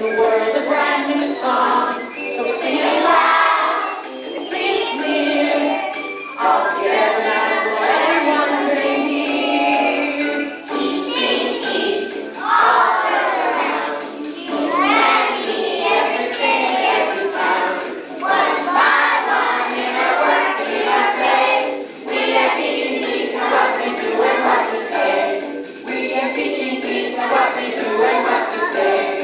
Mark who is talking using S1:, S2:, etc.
S1: the world a brand new song. So sing it loud and sing it clear, all together now so everyone can hear. Teaching peace all around, humanity, every city, every town. One by one in our work and in our play, we are teaching peace by what we do and what we say. We are teaching peace by what we do and what we say.